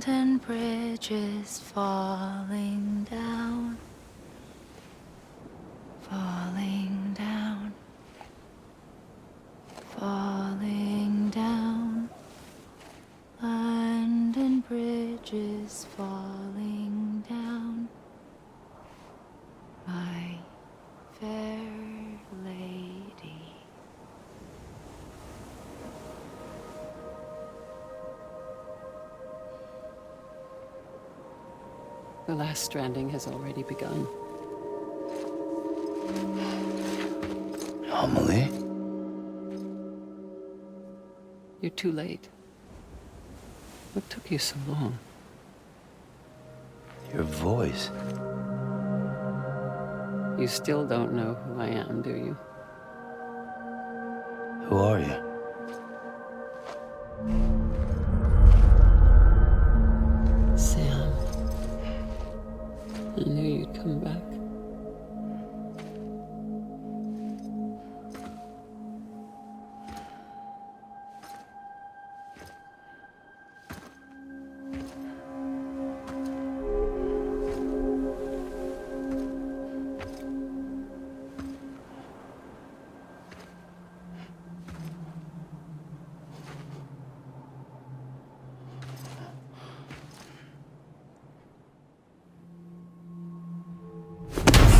and bridges falling down, falling down, falling down. Land and bridges falling down, my fair lady. The last stranding has already begun. Amelie? You're too late. What took you so long? Your voice. You still don't know who I am, do you? Who are you? Sam. I knew you'd come back.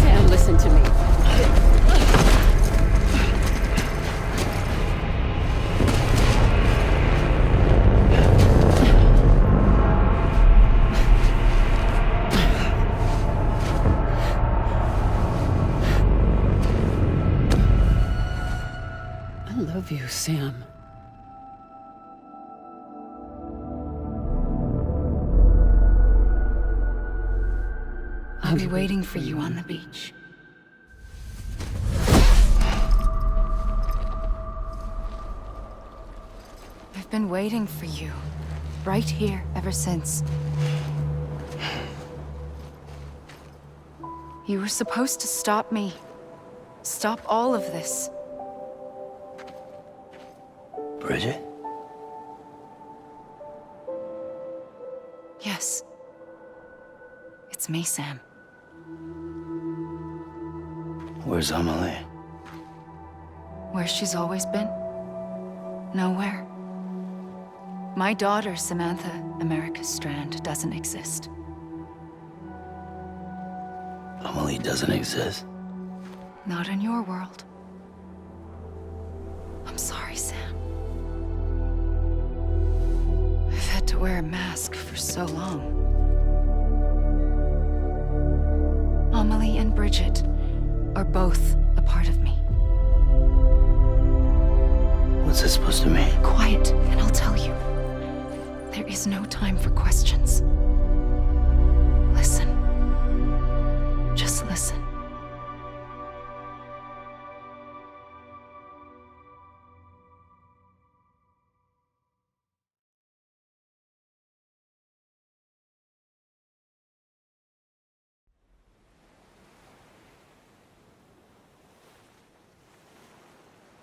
Sam, listen to me. I love you, Sam. I'll be waiting for you on the beach. I've been waiting for you, right here, ever since. You were supposed to stop me. Stop all of this. Bridget? Yes. It's me, Sam. Where's Amelie? Where she's always been. Nowhere. My daughter, Samantha America Strand, doesn't exist. Amelie doesn't exist. Not in your world. I'm sorry, Sam. I've had to wear a mask for so long. Amelie and Bridget are both a part of me. What's this supposed to mean? Quiet, and I'll tell you. There is no time for questions. Listen. Just listen.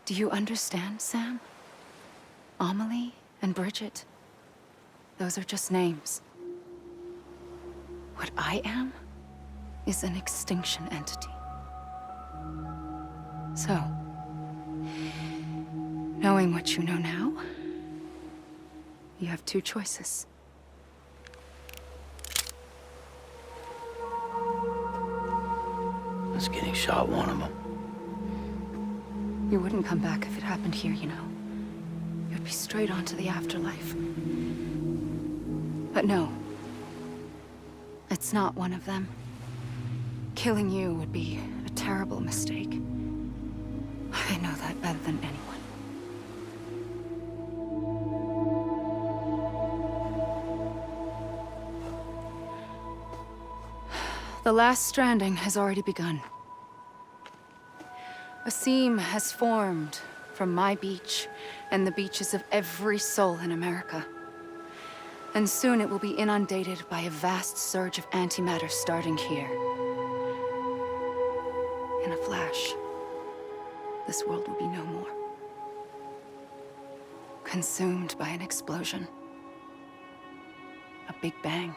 Do you understand, Sam? Amelie and Bridget, those are just names. What I am is an extinction entity. So, knowing what you know now, you have two choices. Is getting shot one of them? You wouldn't come back if it happened here, you know. You'd be straight on to the afterlife. But no. It's not one of them. Killing you would be a terrible mistake. I know that better than anyone. The last stranding has already begun. A seam has formed from my beach and the beaches of every soul in America. And soon it will be inundated by a vast surge of antimatter starting here. In a flash, this world will be no more. Consumed by an explosion. A that big bang.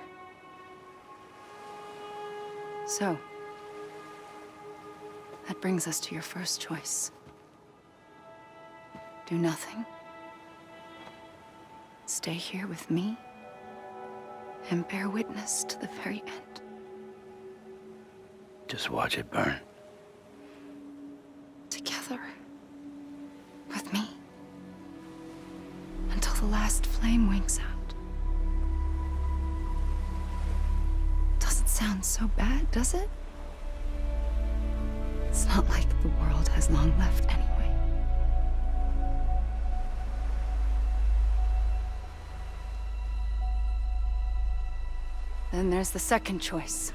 So, that brings us to your first choice. Do nothing. Stay here with me and bear witness to the very end. Just watch it burn. Together. With me. Until the last flame winks out. Doesn't sound so bad, does it? It's not like the world has long left anyway. Then there's the second choice.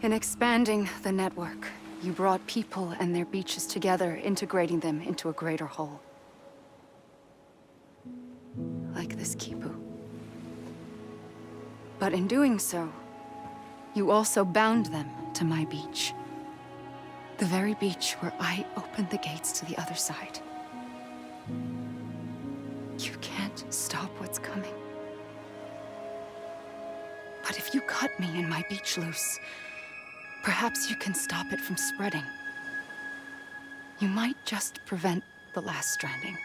In expanding the network, you brought people and their beaches together, integrating them into a greater whole. Like this Kipu. But in doing so, you also bound them to my beach. The very beach where I opened the gates to the other side. You can't stop what's coming. But if you cut me and my beach loose, perhaps you can stop it from spreading. You might just prevent the last stranding.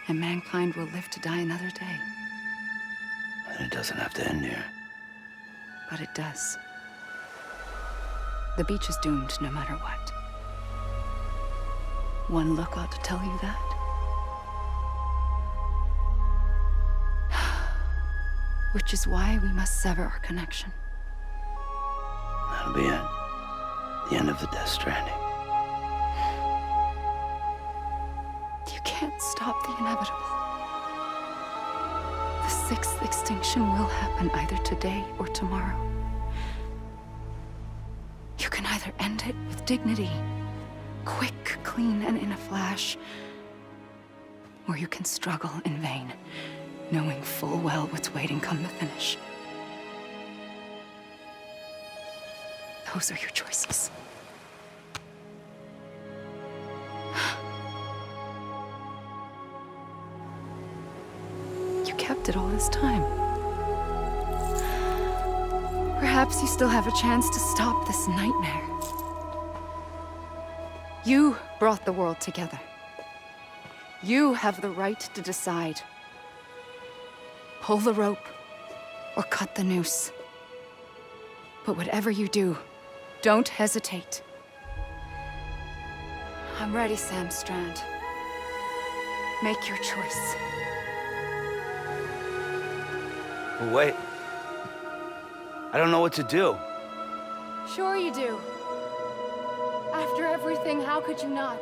And mankind will live to die another day. And it doesn't have to end here. But it does. The beach is doomed no matter what. One look ought to tell you that. Which is why we must sever our connection. That'll be it. The end of the Death Stranding. You can't stop the inevitable. The sixth extinction will happen either today or tomorrow. You can either end it with dignity, quick, clean, and in a flash, or you can struggle in vain, knowing full well what's waiting come the finish. Those are your choices. You kept it all this time. Perhaps you still have a chance to stop this nightmare. You brought the world together. You have the right to decide. Pull the rope or cut the noose. But whatever you do, don't hesitate. I'm ready, Sam Strand. Make your choice. Wait. I don't know what to do. Sure you do. After everything, how could you not?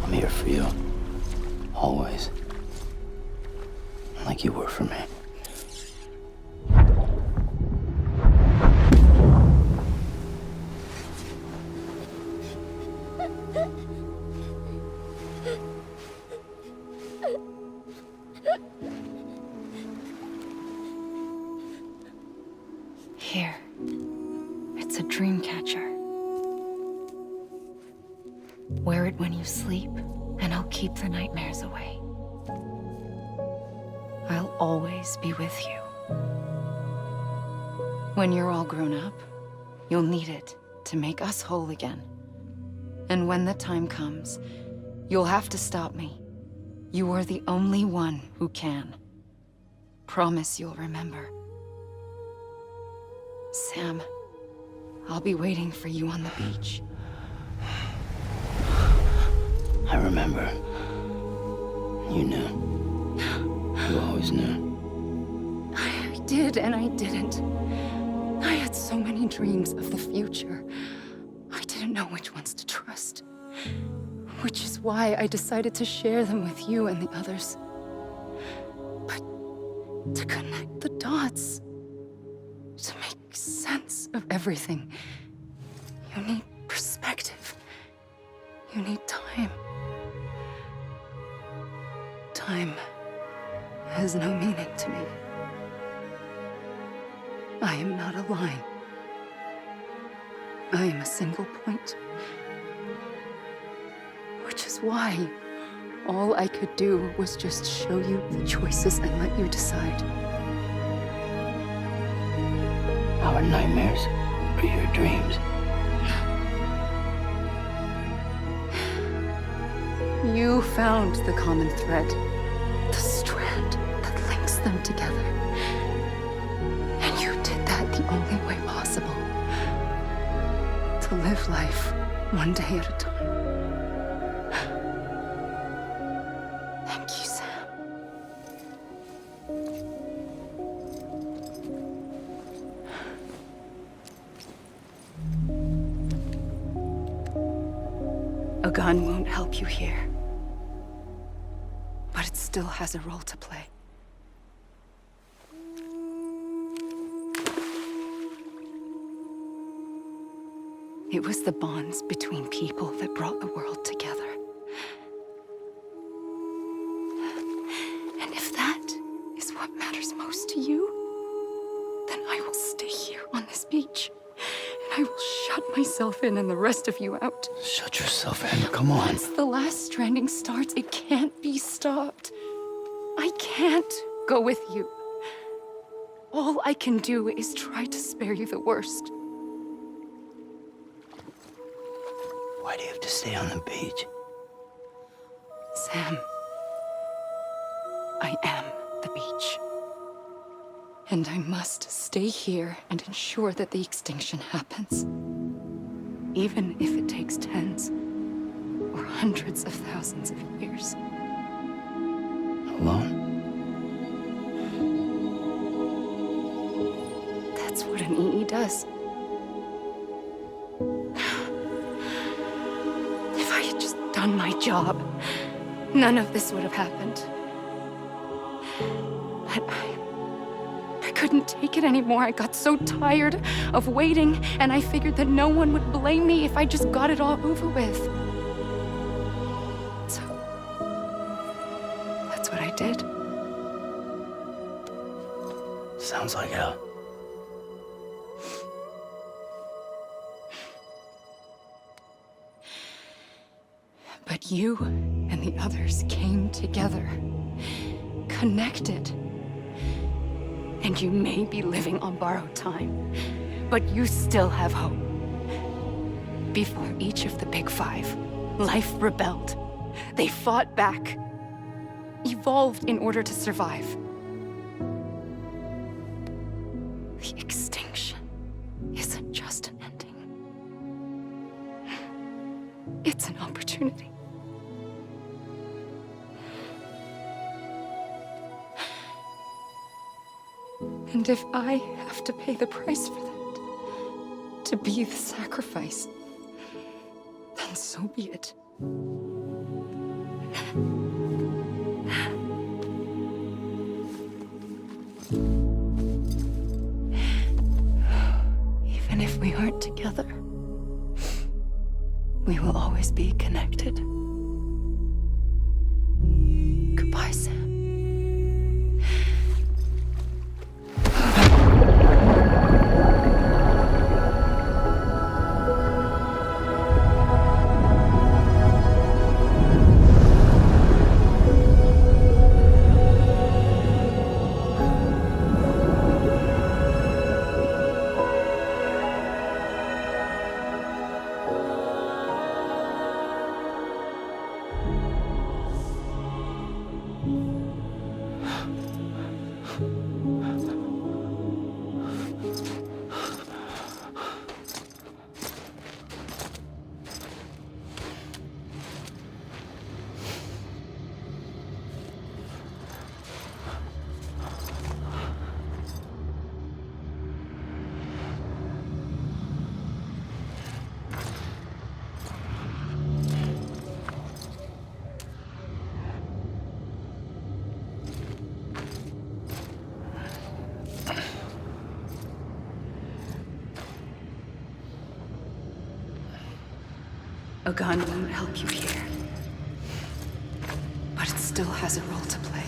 I'm here for you. Always. Like you were for me. Here. It's a dream catcher. Wear it when you sleep, and I'll keep the nightmares away. I'll always be with you. When you're all grown up, you'll need it to make us whole again. And when the time comes, you'll have to stop me. You are the only one who can. Promise you'll remember. Sam, I'll be waiting for you on the beach. I remember. You knew. You always knew. I did and I didn't. I had so many dreams of the future. I didn't know which ones to trust. Which is why I decided to share them with you and the others. But to connect the dots, to make sense of everything, you need perspective You need time. Time has no meaning to me. I am not a line. I am a single point. Which is why all I could do was just show you the choices and let you decide. Our nightmares are your dreams. You found the common thread, the strand that links them together. And you did that the only way possible. To live life one day at a time. Thank you, Sam. A gun won't help you here. But it still has a role to play. It was the bonds between people that brought the world together. And if that is what matters most to you, then I will stay here on this beach. And I will shut myself in and the rest of you out. Shut yourself in, come on. Once the last stranding starts, it can't be stopped. I can't go with you. All I can do is try to spare you the worst. Why do you have to stay on the beach? Sam, I am the beach. And I must stay here and ensure that the extinction happens. Even if it takes tens or hundreds of thousands of years. Alone? That's what an EE does. If I had just done my job, none of this would have happened. But I couldn't take it anymore. I got so tired of waiting, and I figured that no one would blame me if I just got it all over with. So, that's what I did. Sounds like hell. But you and the others came together, connected. And you may be living on borrowed time, but you still have hope. Before each of the Big Five, life rebelled. They fought back, evolved in order to survive. The extinction isn't just an ending. It's an opportunity. And if I have to pay the price for that, to be the sacrifice, then so be it. Even if we aren't together, we will always be connected. Goodbye, Sam. A gun won't help you here. But it still has a role to play.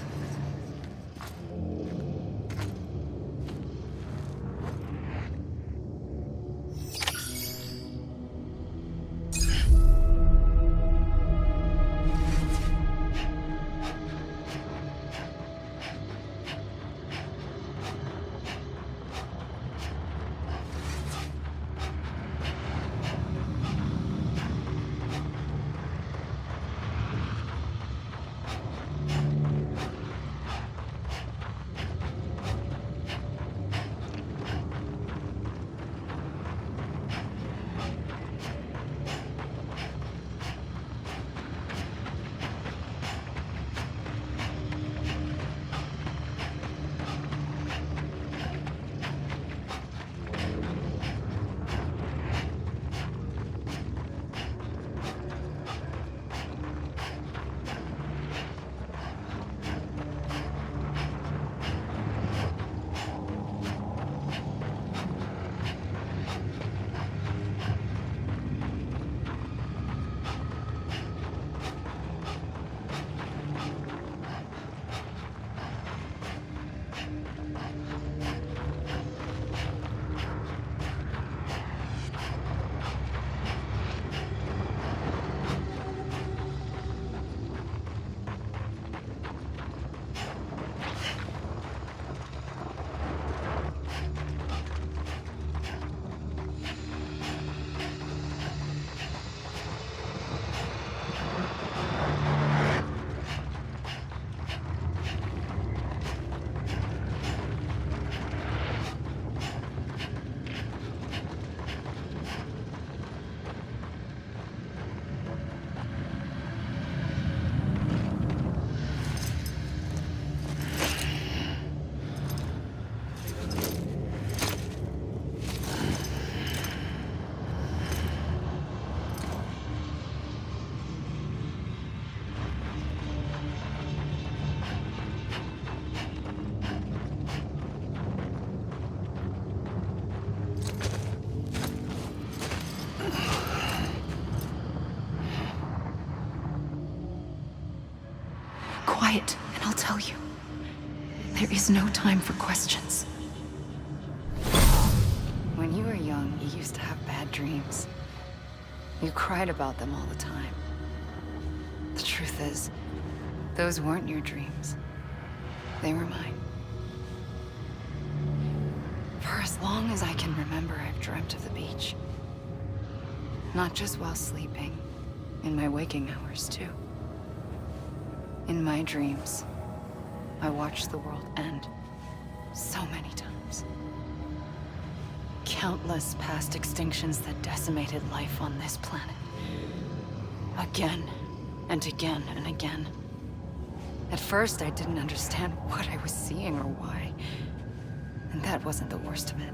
Quiet, and I'll tell you. There is no time for questions. When you were young, you used to have bad dreams. You cried about them all the time. The truth is, those weren't your dreams. They were mine. For as long as I can remember, I've dreamt of the beach. Not just while sleeping, in my waking hours, too. In my dreams, I watched the world end so many times. Countless past extinctions that decimated life on this planet. Again, and again, and again. At first, I didn't understand what I was seeing or why. And that wasn't the worst of it.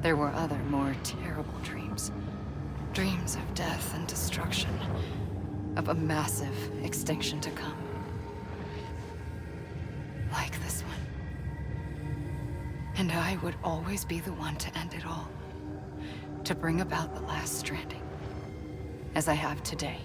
There were other, more terrible dreams. Dreams of death and destruction. Of a massive extinction to come. Like this one. And I would always be the one to end it all. To bring about the last stranding. As I have today.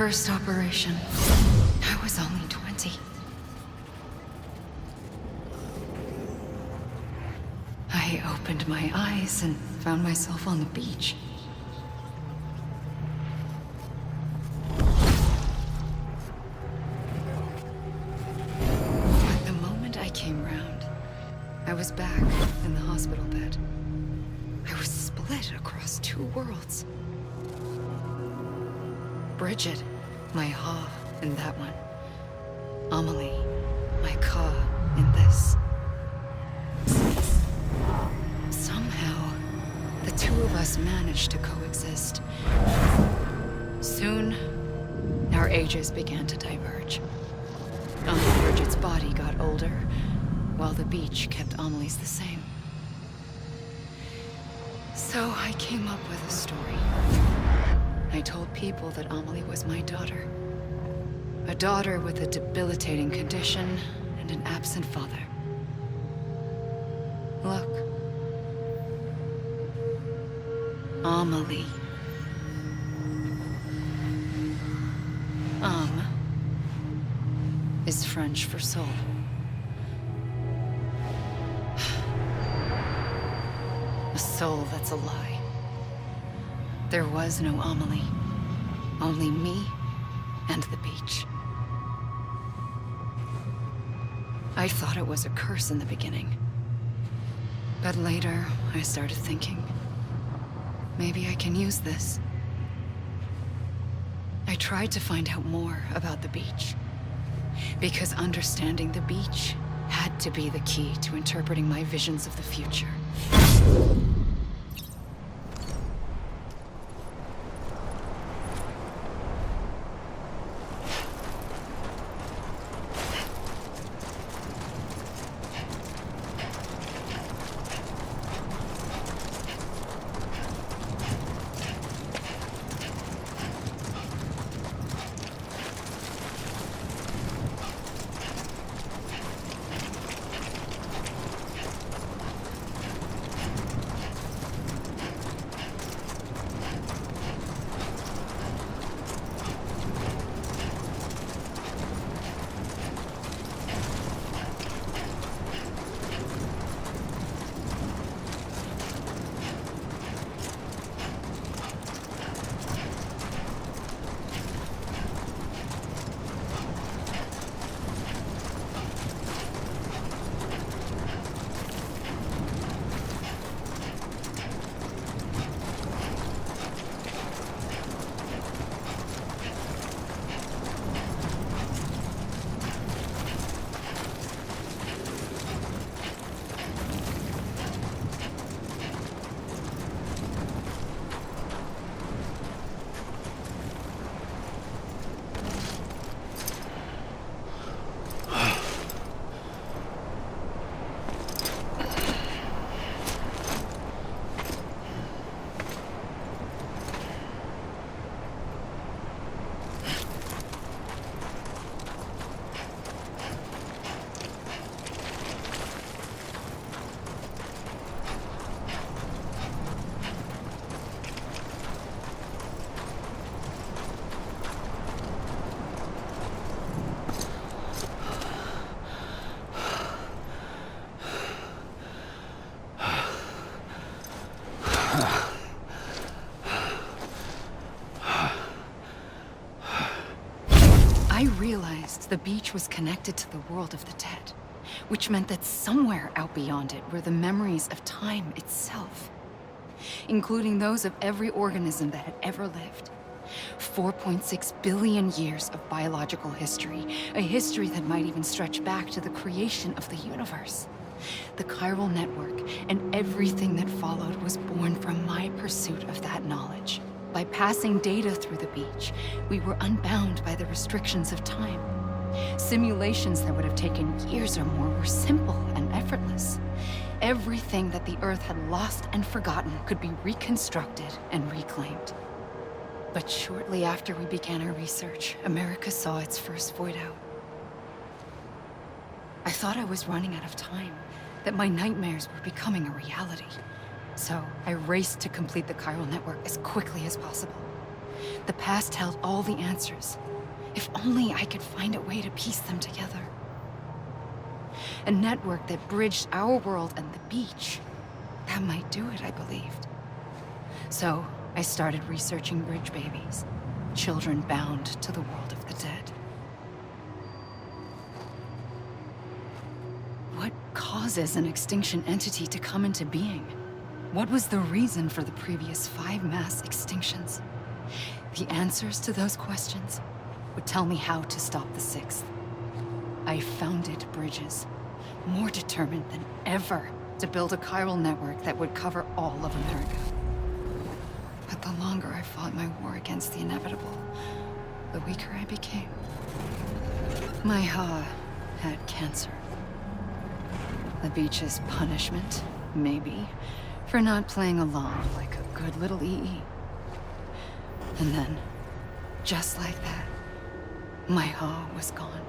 first operation, I was only 20. I opened my eyes and found myself on the beach. But the moment I came round, I was back in the hospital bed. I was split across two worlds. Bridget, my Ha in that one. Amelie, my Ka in this. Somehow, the two of us managed to coexist. Soon, our ages began to diverge. Bridget's body got older, while the beach kept Amelie's the same. So I came up with a story. I told people that Amelie was my daughter. A daughter with a debilitating condition and an absent father. Look. Amelie. Is French for soul. A soul that's a lie. There was no Amelie. Only me and the beach. I thought it was a curse in the beginning. But later, I started thinking, maybe I can use this. I tried to find out more about the beach. Because understanding the beach had to be the key to interpreting my visions of the future. I realized the beach was connected to the world of the dead, which meant that somewhere out beyond it were the memories of time itself, including those of every organism that had ever lived. 4.6 billion years of biological history, a history that might even stretch back to the creation of the universe. The chiral network and everything that followed was born from my pursuit of that knowledge. By passing data through the beach, we were unbound by the restrictions of time. Simulations that would have taken years or more were simple and effortless. Everything that the Earth had lost and forgotten could be reconstructed and reclaimed. But shortly after we began our research, America saw its first void out. I thought I was running out of time, that my nightmares were becoming a reality. So I raced to complete the chiral network as quickly as possible. The past held all the answers. If only I could find a way to piece them together. A network that bridged our world and the beach. That might do it, I believed. So, I started researching bridge babies. Children bound to the world of the dead. What causes an extinction entity to come into being? What was the reason for the previous 5 mass extinctions? The answers to those questions would tell me how to stop the 6th. I founded bridges, more determined than ever to build a chiral network that would cover all of America. But the longer I fought my war against the inevitable, the weaker I became. My Ha had cancer. The beach's punishment, maybe, for not playing along like a good little EE. And then, just like that, my Ha was gone.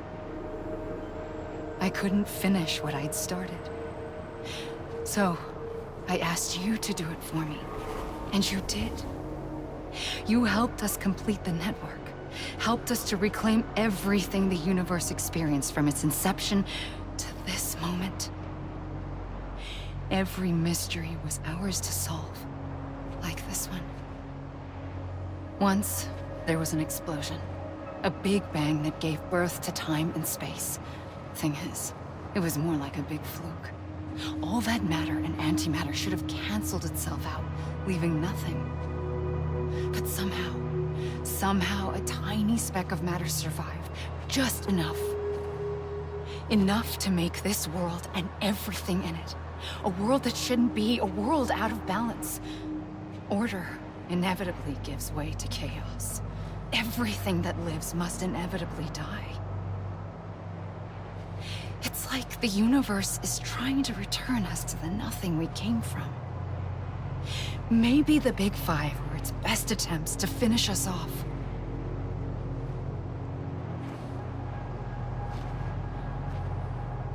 I couldn't finish what I'd started. So, I asked you to do it for me. And you did. You helped us complete the network. Helped us to reclaim everything the universe experienced from its inception to this moment. Every mystery was ours to solve. Like this one. Once, there was an explosion. A big bang that gave birth to time and space. Thing is, it was more like a big fluke. All that matter and antimatter should have canceled itself out, leaving nothing. But somehow a tiny speck of matter survived. Just enough. Enough to make this world and everything in it. A world that shouldn't be, a world out of balance. Order inevitably gives way to chaos. Everything that lives must inevitably die. It's like the universe is trying to return us to the nothing we came from. Maybe the Big Five were its best attempts to finish us off.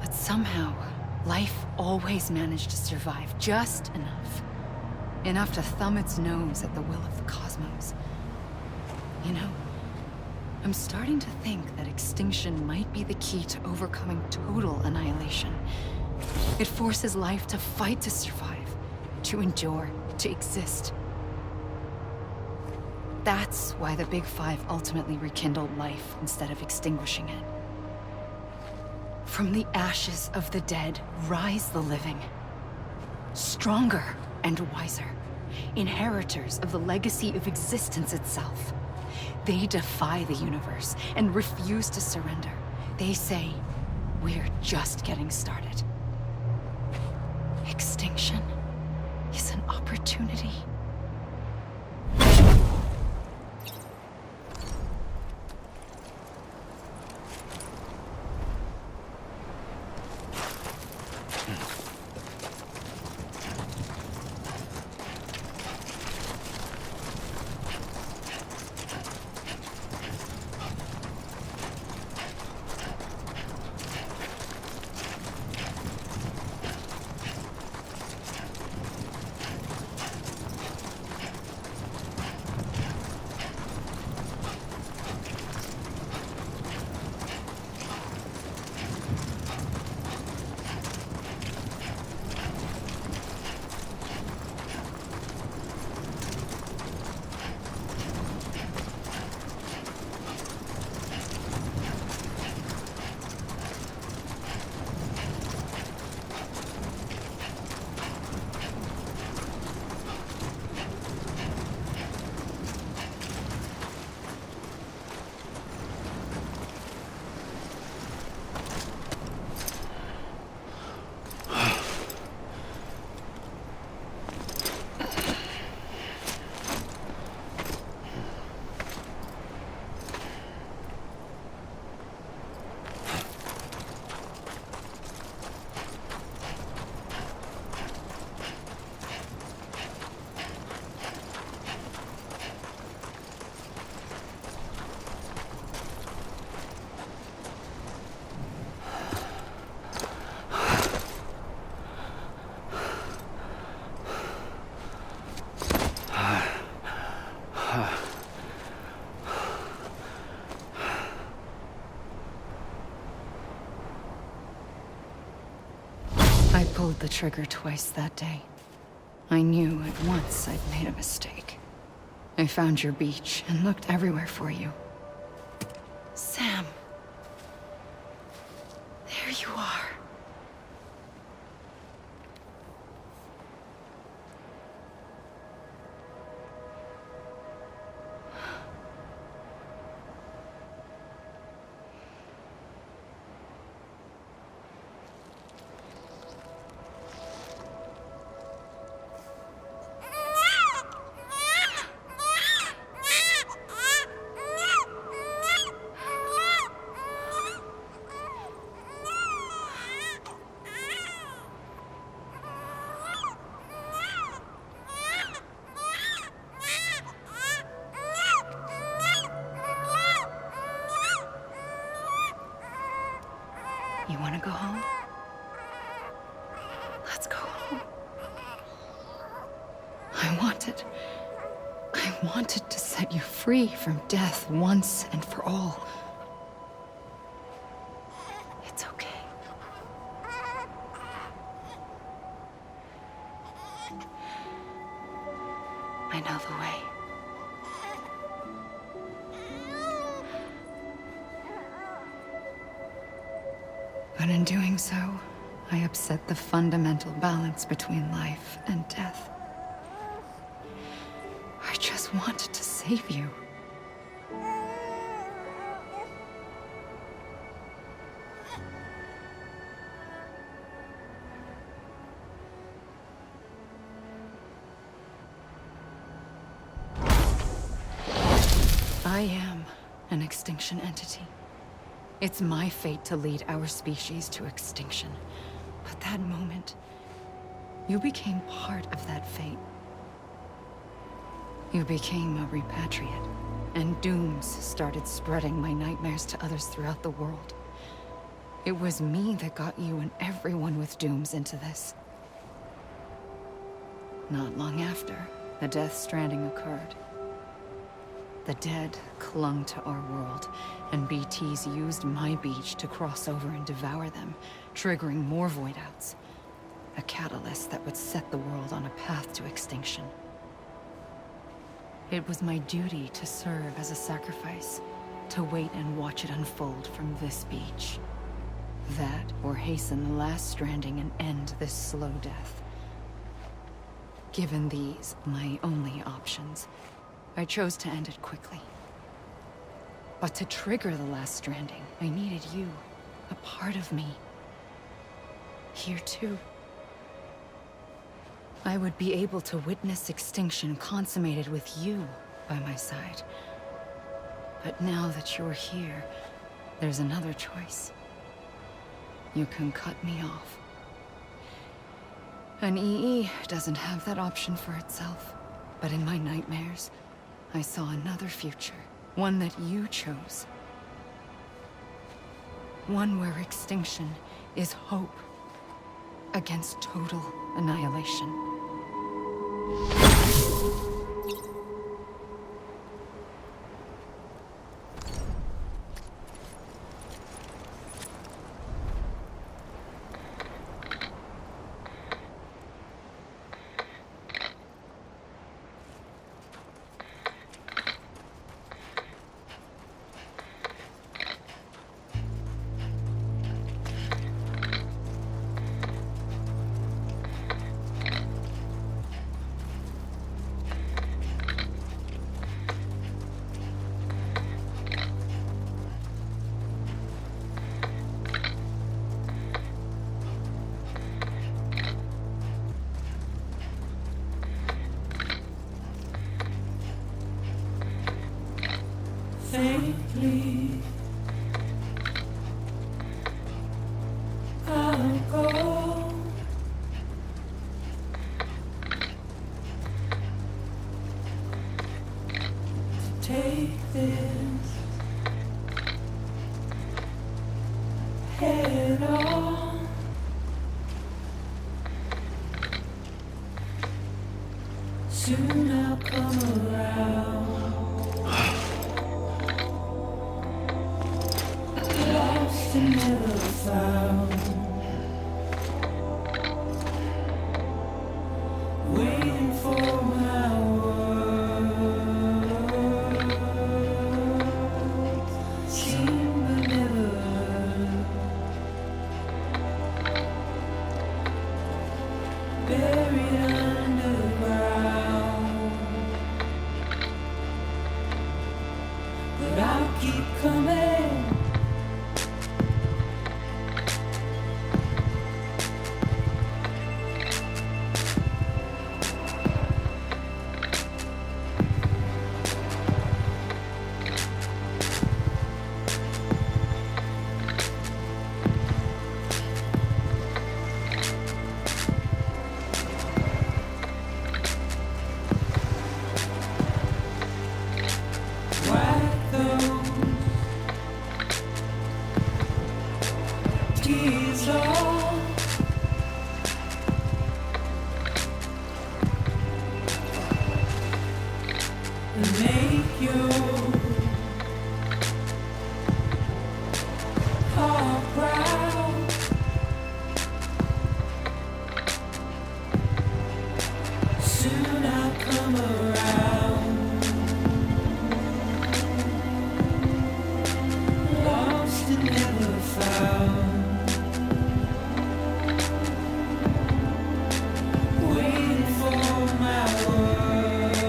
But somehow, life always managed to survive just enough. Enough to thumb its nose at the will of the cosmos. You know, I'm starting to think that extinction might be the key to overcoming total annihilation. It forces life to fight to survive, to endure, to exist. That's why the Big Five ultimately rekindled life instead of extinguishing it. From the ashes of the dead rise the living. Stronger and wiser. Inheritors of the legacy of existence itself. They defy the universe and refuse to surrender. They say, we're just getting started. Extinction is an opportunity. I pulled the trigger twice that day. I knew at once I'd made a mistake. I found your beach and looked everywhere for you. Sam. There you are. You want to go home? Let's go home. I wanted to set you free from death once and for all. It's okay. I know the way. But in doing so, I upset the fundamental balance between life and death. I just wanted to save you. I am an extinction entity. It's my fate to lead our species to extinction. But that moment, you became part of that fate. You became a repatriate, and dooms started spreading my nightmares to others throughout the world. It was me that got you and everyone with dooms into this. Not long after, the Death Stranding occurred. The dead clung to our world, and BTs used my beach to cross over and devour them, triggering more void-outs. A catalyst that would set the world on a path to extinction. It was my duty to serve as a sacrifice, to wait and watch it unfold from this beach. That, or hasten the last stranding and end this slow death. Given these, my only options, I chose to end it quickly. But to trigger the last stranding, I needed you, a part of me. Here too. I would be able to witness extinction consummated with you by my side. But now that you're here, there's another choice. You can cut me off. An EE doesn't have that option for itself. But in my nightmares, I saw another future. One that you chose. One where extinction is hope against total annihilation. Safely, I'll go. To take this head on. Soon I'll come around. Lost and never found. buried underground. But I'll keep coming. Wipe those tears off. And make your heart proud. Soon I'll come around. Lost and never found. Waiting for my word.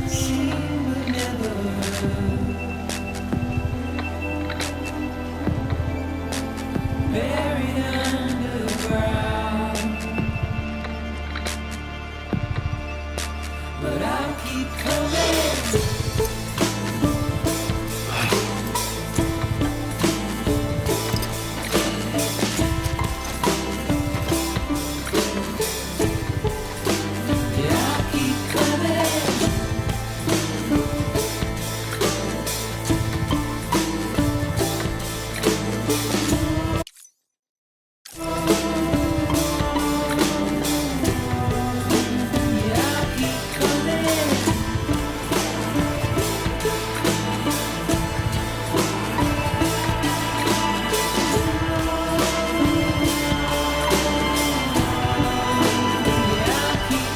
Seen but never heard. Buried underground. But I'll keep coming. Yeah, I'll keep coming. Yeah, I'll keep coming. Yeah, I'll keep coming. Yeah, I'll keep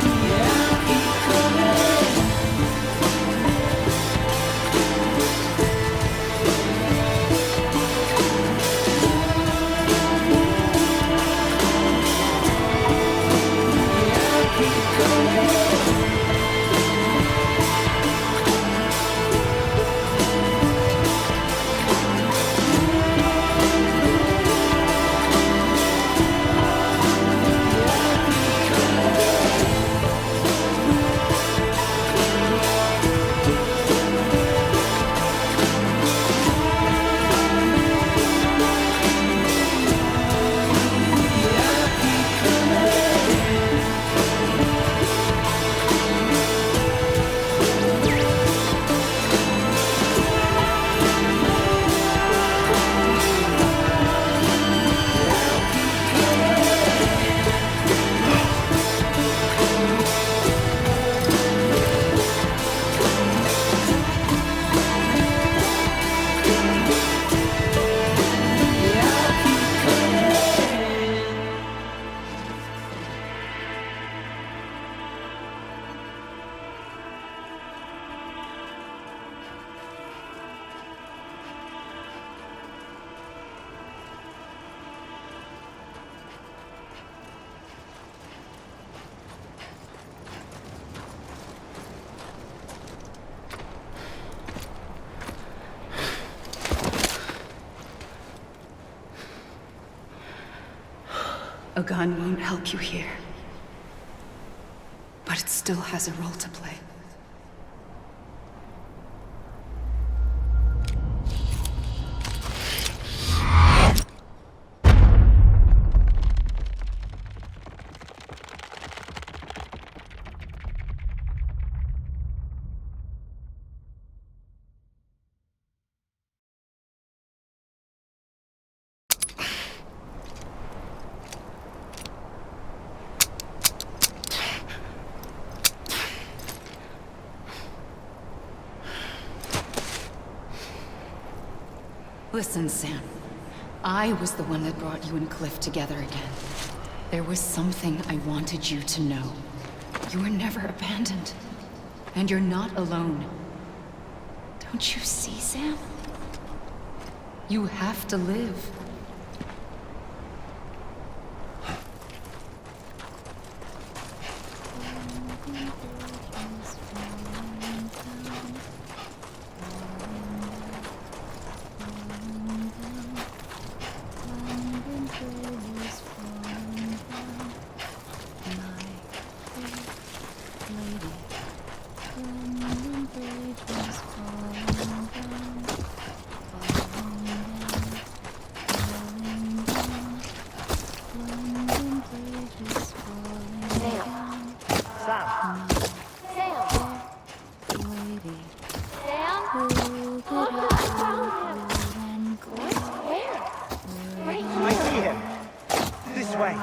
coming. Yeah, I'll keep coming. Yeah, I'll keep coming. A gun won't help you here. But it still has a role to play. Listen, Sam. I was the one that brought you and Cliff together again. There was something I wanted you to know. You were never abandoned. And you're not alone. Don't you see, Sam? You have to live. I see him. This way.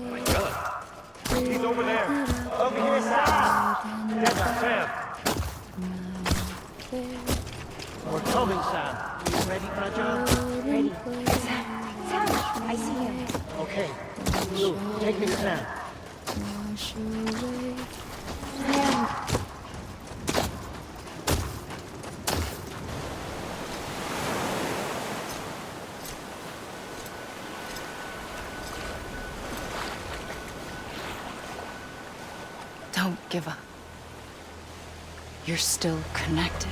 My God. He's over there. Over here, Sam. Yes, Sam. We're coming, Sam. You ready for a job? Ready. Sam, I see him. Okay. Lou, take me to Sam. Don't give up. You're still connected.